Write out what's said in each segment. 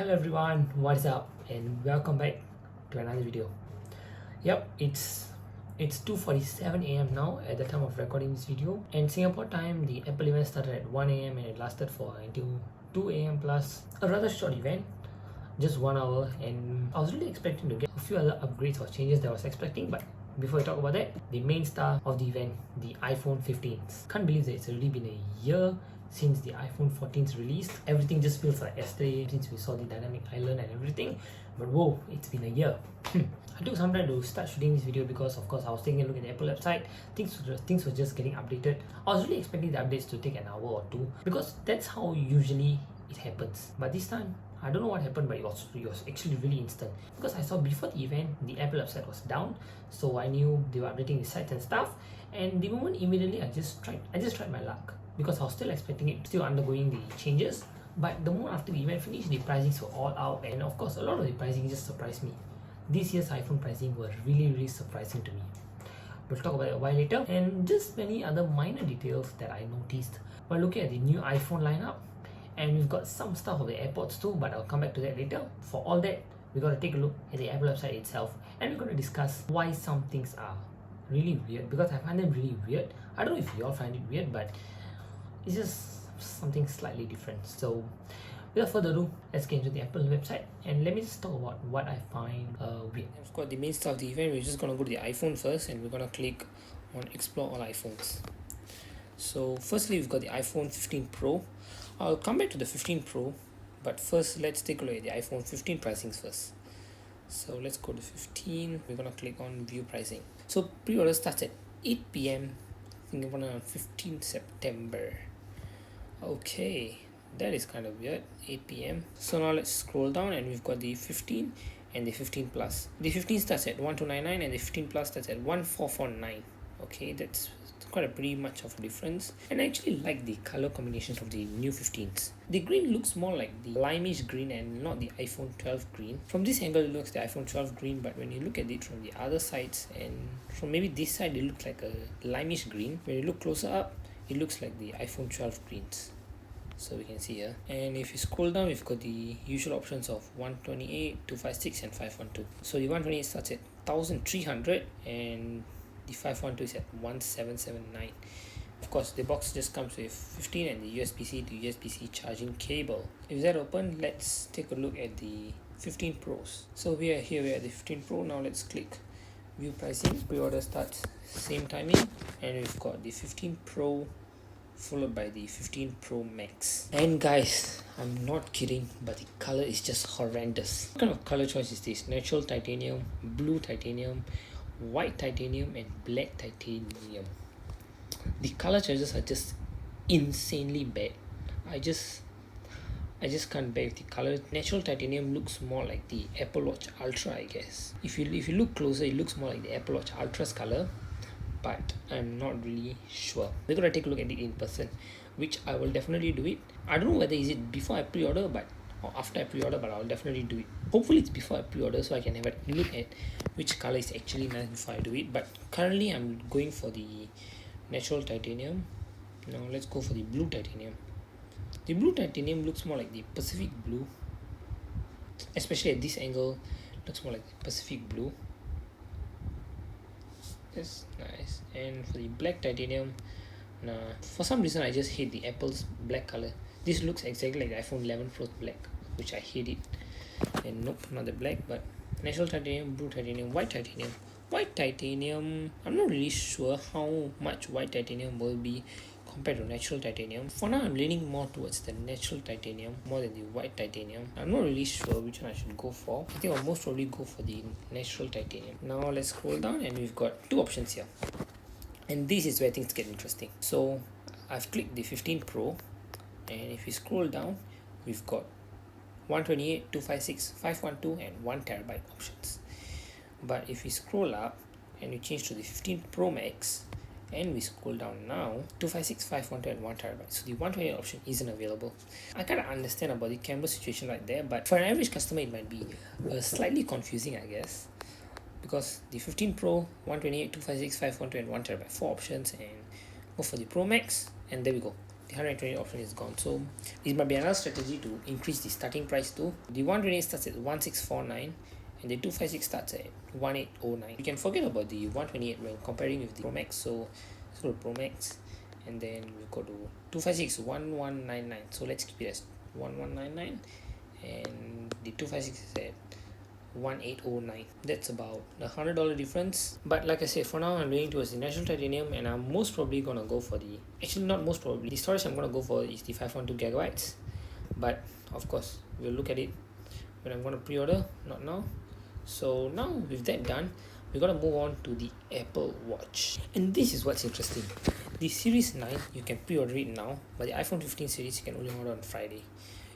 Hello everyone, what is up and welcome back to another video. Yep, it's 2:47 a.m. now at the time of recording this video, and Singapore time the Apple event started at 1 a.m. and it lasted for until 2 a.m. plus a rather short event, just 1 hour, and I was really expecting to get a few other upgrades or changes that I was expecting, but before we talk about that, the main star of the event, the iPhone 15s. Can't believe that it's already been a year since the iPhone 14's released. Everything just feels like yesterday since we saw the dynamic island and everything, but whoa, it's been a year. I took some time to start shooting this video because of course I was taking a look at the Apple website. Things were just getting updated. I was really expecting the updates to take an hour or two because that's how usually it happens, but this time I don't know what happened, but it was actually really instant. Because I saw before the event, the Apple website was down, so I knew they were updating the site and stuff. And the moment immediately, I just tried my luck because I was still expecting it, still undergoing the changes. But the moment after the event finished, the pricings were all out, and of course, a lot of the pricing just surprised me. This year's iPhone pricing were really surprising to me. We'll talk about it a while later, and just many other minor details that I noticed while looking at the new iPhone lineup. And we've got some stuff of the AirPods too, but I'll come back to that later. For all that, we're going to take a look at the Apple website itself, and we're going to discuss why some things are really weird, because I find them really weird. I don't know if you all find it weird, but it's just something slightly different. So without further ado, let's get into the Apple website and let me just talk about what I find weird. Of course, the main stuff of the event, we're just going to go to the iPhone first, and we're going to click on Explore All iPhones. So firstly, we've got the iPhone 15 Pro. I'll come back to the 15 Pro, but first let's take a look at the iPhone 15 pricings first. So let's go to 15. We're gonna click on view pricing. So pre-order starts at 8 p.m. Singapore on 15 September. Okay, that is kind of weird. 8 p.m. So now let's scroll down, and we've got the 15 and the 15 Plus. The 15 starts at 1299 and the 15 Plus starts at 1449. Okay, that's quite a pretty much of a difference, and I actually like the color combinations of the new 15s. The green looks more like the limeish green and not the iPhone 12 green. From this angle it looks the iPhone 12 green, but when you look at it from the other sides and from maybe this side it looks like a limeish green. When you look closer up it looks like the iPhone 12 greens. So we can see here, and if you scroll down we've got the usual options of 128, 256 and 512. So the 128 starts at 1300 and the 512 is at 1779. Of course, the box just comes with 15 and the USB-C to USB-C charging cable. If that open, let's take a look at the 15 Pros. So we are here, we are at the 15 Pro. Now let's click view pricing. Pre-order starts same timing, and we've got the 15 Pro followed by the 15 Pro Max. And guys, I'm not kidding, but the color is just horrendous. What kind of color choice is this? Natural titanium, blue titanium, white titanium and black titanium. The color choices are just insanely bad. I just can't bear with the color. Natural titanium looks more like the Apple Watch Ultra, I guess. If you look closer, it looks more like the Apple Watch Ultra's color, but I'm not really sure. We're gonna take a look at it in person, which I will definitely do it. I don't know whether is it before I pre-order or after I pre-order, but I'll definitely do it. Hopefully it's before I pre-order so I can have a look at which color is actually nice before I do it. But currently I'm going for the natural titanium. Now let's go for the blue titanium. The blue titanium looks more like the Pacific blue, especially at this angle. Looks more like the Pacific blue. That's nice. And for the black titanium, nah, for some reason I just hate the Apple's black color. This looks exactly like the iPhone 11 Pro black, which I hate it. And nope, not the black, but natural titanium, blue titanium, white titanium. White titanium, I'm not really sure how much white titanium will be compared to natural titanium. For now, I'm leaning more towards the natural titanium more than the white titanium. I'm not really sure which one I should go for. I think I'll most probably go for the natural titanium. Now let's scroll down, and we've got two options here. And this is where things get interesting. So I've clicked the 15 Pro, and if you scroll down, we've got 128, 256, 512 and 1TB options. But if we scroll up and we change to the 15 Pro Max and we scroll down now, 256, 512 and 1TB. So the 128 option isn't available. I kind of understand about the camera situation right there, but for an average customer it might be slightly confusing, I guess, because the 15 Pro, 128, 256, 512 and 1TB, 4 options, and go for the Pro Max, and there we go. the 120 option is gone. So this might be another strategy to increase the starting price too. The 128 starts at 1649 and the 256 starts at 1809. You can forget about the 128 when comparing with the Pro Max. So let's go to Pro Max and then we go to 256 1199. So let's keep it as 1199 and the 256 is at 1809. That's about $100 difference. But like I said, for now I'm leaning towards the natural titanium, and I'm most probably gonna go for the, actually not most probably, the storage I'm gonna go for is the 512 gigabytes. But of course we'll look at it when I'm gonna pre-order, not now. So now with that done, we're gonna move on to the Apple Watch, and this is what's interesting. The Series 9 you can pre-order it now, but the iPhone 15 series you can only order on Friday.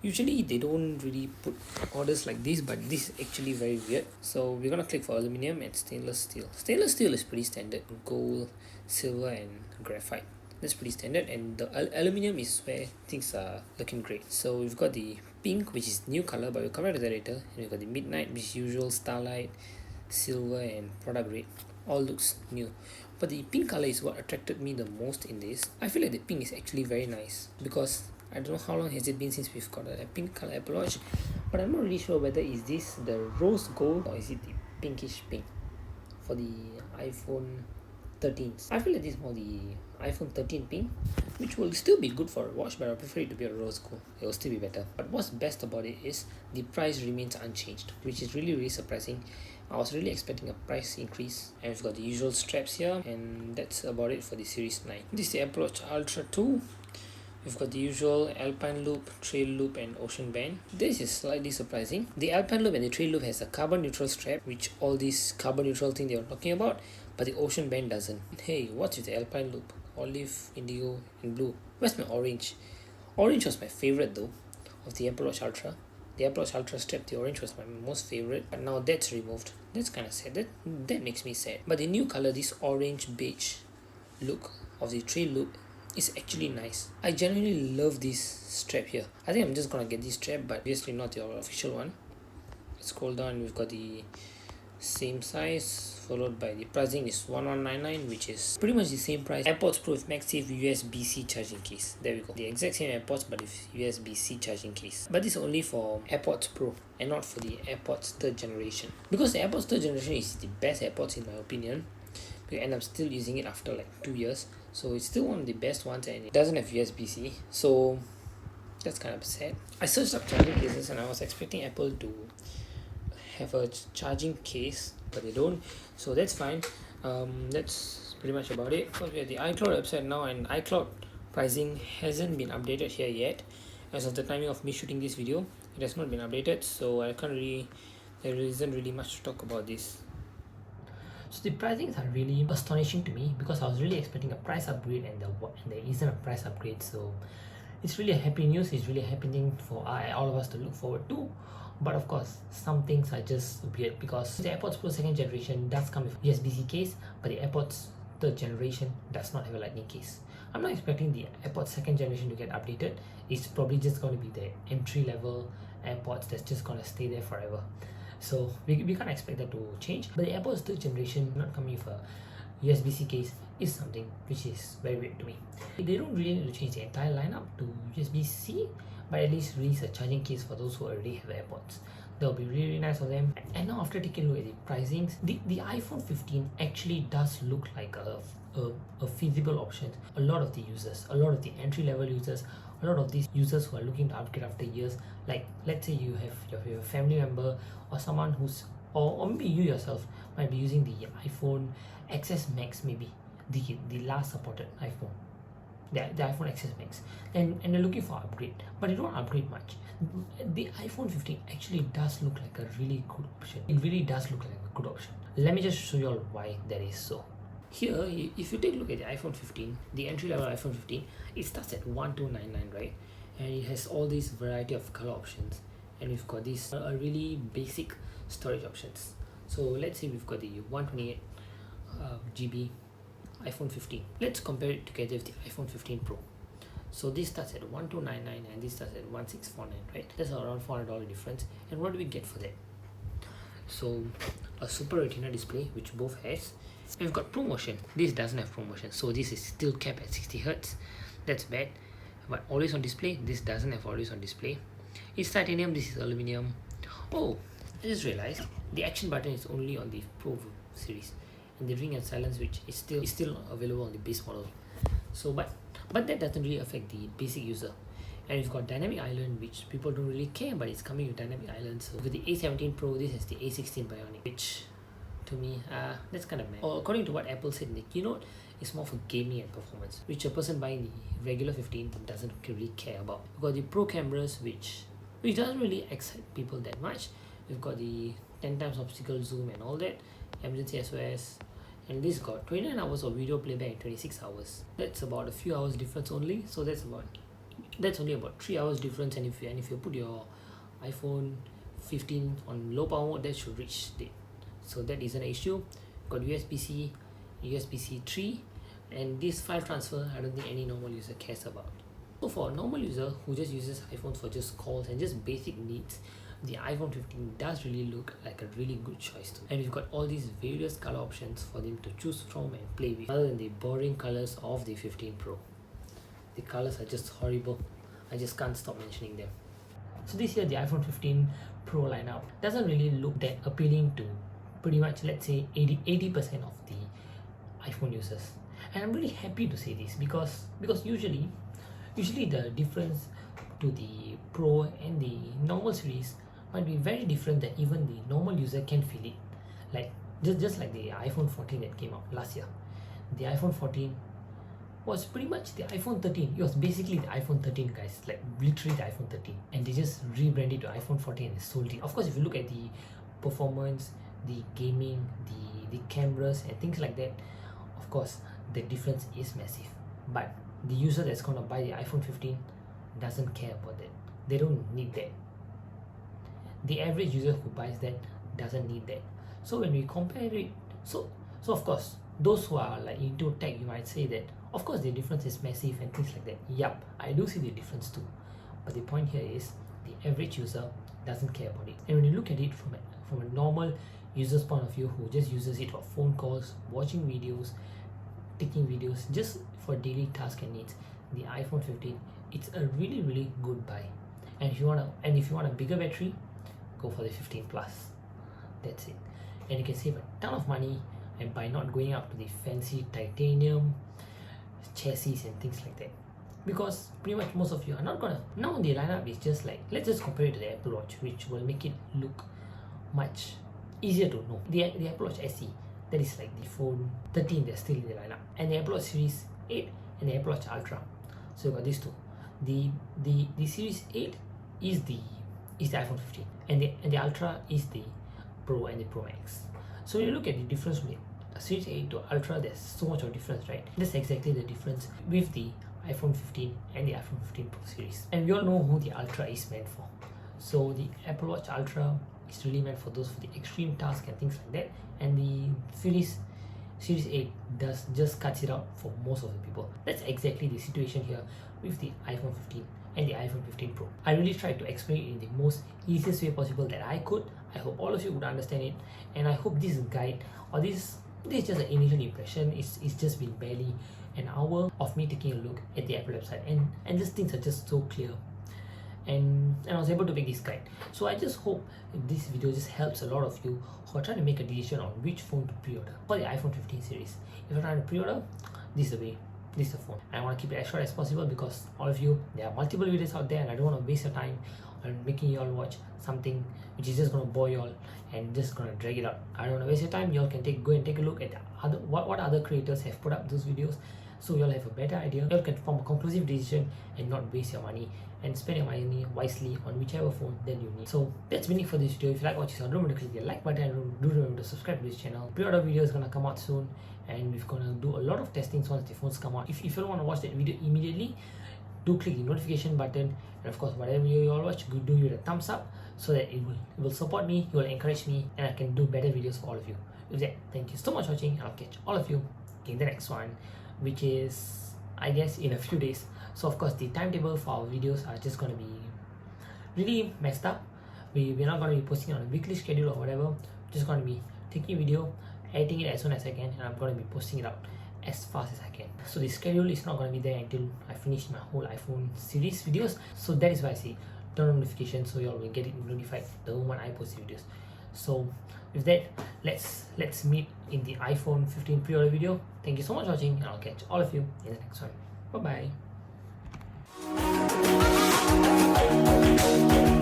Usually they don't really put orders like this, but this is actually very weird. So we're gonna click for aluminum and stainless steel. Stainless steel is pretty standard, gold, silver and graphite. That's pretty standard, and the aluminum is where things are looking great. So we've got the pink, which is new color, but we'll come back to that later. And we've got the midnight, which is usual, starlight, silver and product red. All looks new, but the pink color is what attracted me the most in this. I feel like the pink is actually very nice because I don't know how long has it been since we've got a pink color Apple Watch, but I'm not really sure whether is this the rose gold or is it the pinkish pink for the iPhone 13. I feel like this is more the iPhone 13 pink, which will still be good for a watch, but I prefer it to be a rose gold. It will still be better. But what's best about it is the price remains unchanged, which is really surprising. I was really expecting a price increase, and we've got the usual straps here, and that's about it for the Series 9. This is the Apple Watch Ultra 2. We've got the usual Alpine Loop, Trail Loop and Ocean Band. This is slightly surprising. The Alpine Loop and the Trail Loop has a carbon neutral strap, which all this carbon neutral thing they were talking about, but the Ocean Band doesn't. Hey, what's with the Alpine Loop? Olive, indigo and blue. Where's my orange? Orange was my favorite though of the Apple Watch Ultra. The Apple Watch Ultra strap, the orange was my most favorite, but now that's removed. That's kind of sad. That makes me sad. But the new color, this orange beige look of the Trail Loop, is actually nice. I genuinely love this strap here. I think I'm just gonna get this strap, but obviously not the official one. Let's scroll down. We've got the same size, followed by the pricing is 1199, which is pretty much the same price. AirPods Pro with MagSafe USB-C charging case. There we go. The exact same AirPods, but with USB-C charging case. But this is only for AirPods Pro and not for the AirPods 3rd generation. Because the AirPods 3rd generation is the best AirPods in my opinion, and I'm still using it after like 2 years. So it's still one of the best ones, and it doesn't have USB-C. So that's kind of sad. I searched up charging cases and I was expecting Apple to have a charging case, but they don't, so that's fine. That's pretty much about it. Because we're at the iCloud website now, and iCloud pricing hasn't been updated here yet. As of the timing of me shooting this video, it has not been updated, so I can't really, there isn't really much to talk about this. So the pricings are really astonishing to me because I was really expecting a price upgrade, and there isn't a price upgrade. So it's really a happy news. It's really a happy thing for all of us to look forward to. But of course, some things are just weird because the AirPods Pro 2nd generation does come with USB-C case, but the AirPods 3rd generation does not have a Lightning case. I'm not expecting the AirPods 2nd generation to get updated. It's probably just going to be the entry-level AirPods that's just going to stay there forever. So we can't expect that to change. But the AirPods 3rd generation not coming with a USB-C case is something which is very weird to me. They don't really need to change the entire lineup to USB-C, but at least release a charging case for those who already have AirPods. That will be really nice of them. And now after taking a look at the pricings, the iPhone 15 actually does look like a feasible option. A lot of the users, a lot of the entry-level users, a lot of these users who are looking to upgrade after years, like let's say you have your family member or someone who's, or maybe you yourself might be using the iPhone XS Max, maybe the last supported iPhone, the iPhone XS Max, and they're looking for upgrade, but they don't upgrade much. The iPhone 15 actually does look like a really good option. It really does look like a good option. Let me just show you all why that is so. Here, if you take a look at the iPhone 15, the entry-level iPhone 15, it starts at 1299, right? And it has all these variety of color options, and we've got these really basic storage options. So let's say we've got the 128 GB iPhone 15. Let's compare it together with the iPhone 15 Pro. So this starts at 1299 and this starts at 1649, right? That's around $400 difference. And what do we get for that? So a Super Retina display, which both has. And we've got ProMotion. This doesn't have ProMotion, so this is still capped at 60 Hz. That's bad. But always on display, this doesn't have always on display. It's titanium, this is aluminum. Oh, I just realized the action button is only on the Pro series, and the ring and silence switch is still available on the base model. So but that doesn't really affect the basic user. And we've got dynamic island, which people don't really care, but it's coming with dynamic island. So with the A17 Pro, this is the A16 Bionic, which to me, that's kind of mad. Or according to what Apple said in the keynote, it's more for gaming and performance, which a person buying the regular 15 doesn't really care about. We've got the Pro cameras, which doesn't really excite people that much. We've got the 10 times optical zoom and all that, emergency SOS, and this got 29 hours of video playback in 26 hours. That's about a few hours difference only, so that's only about 3 hours difference. And if you put your iPhone 15 on low power mode, that should reach it. So that isn't an issue. Got USB-C, USB-C 3, and this file transfer I don't think any normal user cares about. So for a normal user who just uses iPhone for just calls and just basic needs, the iPhone 15 does really look like a really good choice too. And we've got all these various color options for them to choose from and play with, other than the boring colors of the 15 Pro. The colors are just horrible. I just can't stop mentioning them. So this year the iPhone 15 Pro lineup doesn't really look that appealing to pretty much, let's say, 80% of the iPhone users. And I'm really happy to say this because usually the difference to the Pro and the normal series might be very different that even the normal user can feel it. Like just like the iPhone 14 that came out last year. The iPhone 14 was pretty much the iPhone 13. It was basically the iPhone 13, guys, like literally the iPhone 13, and they just rebranded to iPhone 14 and sold it. Of course, if you look at the performance, the gaming, the cameras and things like that, of course the difference is massive. But the user that's going to buy the iPhone 15 doesn't care about that. They don't need that. The average user who buys that doesn't need that. So when we compare it, so of course those who are like into tech, you might say that of course the difference is massive and things like that. Yup, I do see the difference too. But the point here is the average user doesn't care about it. And when you look at it from a normal user's point of view who just uses it for phone calls, watching videos, taking videos, just for daily tasks and needs, the iPhone 15, it's a really, really good buy. And if you want a bigger battery, go for the 15 Plus. That's it. And you can save a ton of money and by not going up to the fancy titanium chassis and things like that. Because pretty much most of you are not gonna. Now the lineup is just like, let's just compare it to the Apple Watch, which will make it look much easier to know. The Apple Watch SE, that is like the phone 13 that's still in the lineup, and the Apple Watch Series 8 and the Apple Watch Ultra. So you got these two. The Series 8 is the iPhone 15, and the Ultra is the Pro and the Pro Max. So you look at the difference from the Series 8 to Ultra, there's so much of difference, right? That's exactly the difference with the iPhone 15 and the iPhone 15 Pro series. And we all know who the Ultra is meant for. So the Apple Watch Ultra is really meant for those for the extreme tasks and things like that, and the Series 8 just cuts it out for most of the people. That's exactly the situation here with the iPhone 15 and the iPhone 15 Pro. I really tried to explain it in the most easiest way possible that I could. I hope all of you would understand it, and I hope this guide or this is just an initial impression. It's just been barely an hour of me taking a look at the Apple website, and these things are just so clear. And I was able to make this guide. So I just hope this video just helps a lot of you who are trying to make a decision on which phone to pre-order for the iPhone 15 series. If you're trying to pre-order, this is the way. This is the phone. I want to keep it as short as possible because all of you, there are multiple videos out there and I don't want to waste your time on making you all watch something which is just going to bore you all and just going to drag it out. I don't want to waste your time. You all can go and take a look at what other creators have put up those videos, so you all have a better idea. You all can form a conclusive decision and not waste your money and spend your money wisely on whichever phone that you need. So that's been it for this video. If you like what you saw, don't forget to click the like button and do remember to subscribe to this channel. Pre-order video is going to come out soon, and we're going to do a lot of testings once the phones come out. If you don't want to watch that video immediately, do click the notification button, and of course whatever video you all watch, do give it a thumbs up so that it will support me, it will encourage me, and I can do better videos for all of you. With that, thank you so much for watching, and I'll catch all of you in the next one, which is, I guess, in a few days. So of course the timetable for our videos are just going to be really messed up. We're not going to be posting on a weekly schedule or whatever. We're just going to be taking video, editing it as soon as I can, and I'm going to be posting it out. as fast as I can. So the schedule is not going to be there until I finish my whole iPhone series videos. So that is why I say turn on notifications so you all will get it notified the moment I post videos. So with that, let's meet in the iPhone 15 pre-order video. Thank you so much for watching, and I'll catch all of you in the next one. Bye bye.